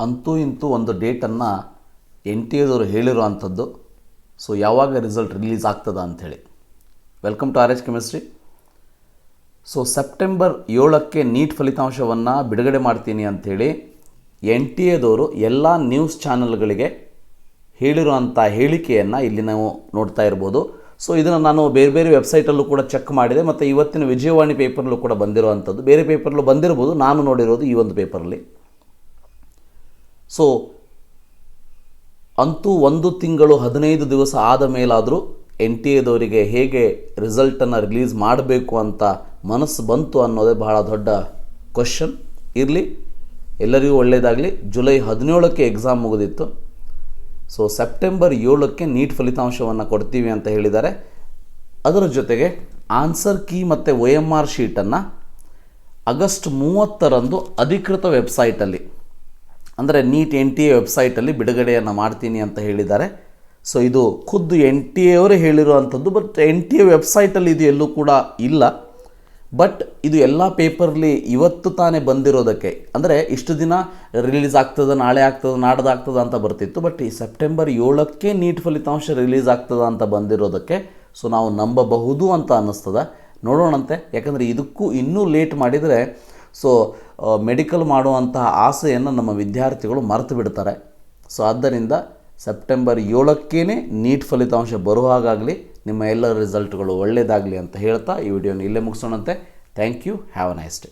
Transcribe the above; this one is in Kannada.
ಅಂತೂ ಇಂತೂ ಒಂದು ಡೇಟನ್ನು ಎನ್ ಟಿ ಎದವರು ಹೇಳಿರೋ ಅಂಥದ್ದು. ಸೊ ಯಾವಾಗ ರಿಸಲ್ಟ್ ರಿಲೀಸ್ ಆಗ್ತದ ಅಂಥೇಳಿ. Welcome to RHchemistry. So September 7ಕ್ಕೆ ನೀಟ್ ಫಲಿತಾಂಶವನ್ನು ಬಿಡುಗಡೆ ಮಾಡ್ತೀನಿ ಅಂಥೇಳಿ ಎನ್ ಟಿ ಎದವರು ಎಲ್ಲ ನ್ಯೂಸ್ ಚಾನಲ್ಗಳಿಗೆ ಹೇಳಿರುವಂಥ ಹೇಳಿಕೆಯನ್ನು ಇಲ್ಲಿ ನಾವು ನೋಡ್ತಾ ಇರ್ಬೋದು. ಸೊ ಇದನ್ನು ನಾನು ಬೇರೆ ಬೇರೆ ವೆಬ್ಸೈಟಲ್ಲೂ ಕೂಡ ಚೆಕ್ ಮಾಡಿದೆ ಮತ್ತು ಇವತ್ತಿನ ವಿಜಯವಾಣಿ ಪೇಪರ್ಲ್ಲೂ ಕೂಡ ಬಂದಿರುವಂಥದ್ದು. ಬೇರೆ ಪೇಪರ್ಲ್ಲೂ ಬಂದಿರ್ಬೋದು, ನಾನು ನೋಡಿರೋದು ಈ ಒಂದು ಪೇಪರಲ್ಲಿ. ಸೊ ಅಂತೂ 1 ತಿಂಗಳು 15 ದಿವಸ ಆದ ಮೇಲಾದರೂ ಎನ್ ಟಿ ಎದವರಿಗೆ ಹೇಗೆ ರಿಸಲ್ಟನ್ನು ರಿಲೀಸ್ ಮಾಡಬೇಕು ಅಂತ ಮನಸ್ಸು ಬಂತು ಅನ್ನೋದೇ ಬಹಳ ದೊಡ್ಡ ಕ್ವಶನ್. ಇರಲಿ, ಎಲ್ಲರಿಗೂ ಒಳ್ಳೆಯದಾಗಲಿ. ಜುಲೈ 17ಕ್ಕೆ ಎಕ್ಸಾಮ್ ಮುಗಿದಿತ್ತು. ಸೊ ಸೆಪ್ಟೆಂಬರ್ 7ಕ್ಕೆ ನೀಟ್ ಫಲಿತಾಂಶವನ್ನು ಕೊಡ್ತೀವಿ ಅಂತ ಹೇಳಿದ್ದಾರೆ. ಅದರ ಜೊತೆಗೆ ಆನ್ಸರ್ ಕೀ ಮತ್ತು OMR ಶೀಟನ್ನು ಆಗಸ್ಟ್ 30ರಂದು ಅಧಿಕೃತ ವೆಬ್ಸೈಟಲ್ಲಿ, ಅಂದರೆ ನೀಟ್ ಎನ್ ಟಿ ಎ ವೆಬ್ಸೈಟಲ್ಲಿ ಬಿಡುಗಡೆಯನ್ನು ಮಾಡ್ತೀನಿ ಅಂತ ಹೇಳಿದ್ದಾರೆ. ಸೊ ಇದು ಖುದ್ದು ಎನ್ ಟಿ ಎ ಅವರೇ ಹೇಳಿರುವಂಥದ್ದು. ಬಟ್ ಎನ್ ಟಿ ಎ ವೆಬ್ಸೈಟಲ್ಲಿ ಇದು ಎಲ್ಲೂ ಕೂಡ ಇಲ್ಲ. ಬಟ್ ಇದು ಎಲ್ಲ ಪೇಪರ್ಲಿ ಇವತ್ತು ತಾನೇ ಬಂದಿರೋದಕ್ಕೆ, ಅಂದರೆ ಇಷ್ಟು ದಿನ ರಿಲೀಸ್ ಆಗ್ತದೆ, ನಾಳೆ ಆಗ್ತದೆ, ನಾಡ್ದಾಗ್ತದೆ ಅಂತ ಬರ್ತಿತ್ತು. ಬಟ್ ಈ ಸೆಪ್ಟೆಂಬರ್ 7ಕ್ಕೆ ನೀಟ್ ಫಲಿತಾಂಶ ರಿಲೀಸ್ ಆಗ್ತದೆ ಅಂತ ಬಂದಿರೋದಕ್ಕೆ ಸೊ ನಾವು ನಂಬಬಹುದು ಅಂತ ಅನ್ನಿಸ್ತದೆ. ನೋಡೋಣಂತೆ. ಯಾಕಂದರೆ ಇದಕ್ಕೂ ಇನ್ನೂ ಲೇಟ್ ಮಾಡಿದರೆ ಸೊ ಮೆಡಿಕಲ್ ಮಾಡುವಂತಹ ಆಸೆಯನ್ನು ನಮ್ಮ ವಿದ್ಯಾರ್ಥಿಗಳು ಮರೆತು ಬಿಡ್ತಾರೆ. ಸೊ ಆದ್ದರಿಂದ ಸೆಪ್ಟೆಂಬರ್ 7ಕ್ಕೇ ನೀಟ್ ಫಲಿತಾಂಶ ಬರುವಾಗಲಿ ನಿಮ್ಮ ಎಲ್ಲ ರಿಸಲ್ಟ್ಗಳು ಒಳ್ಳೆಯದಾಗಲಿ ಅಂತ ಹೇಳ್ತಾ ಈ ವಿಡಿಯೋನ ಇಲ್ಲೇ ಮುಗಿಸೋಣಂತೆ. Thank you. Have a nice day.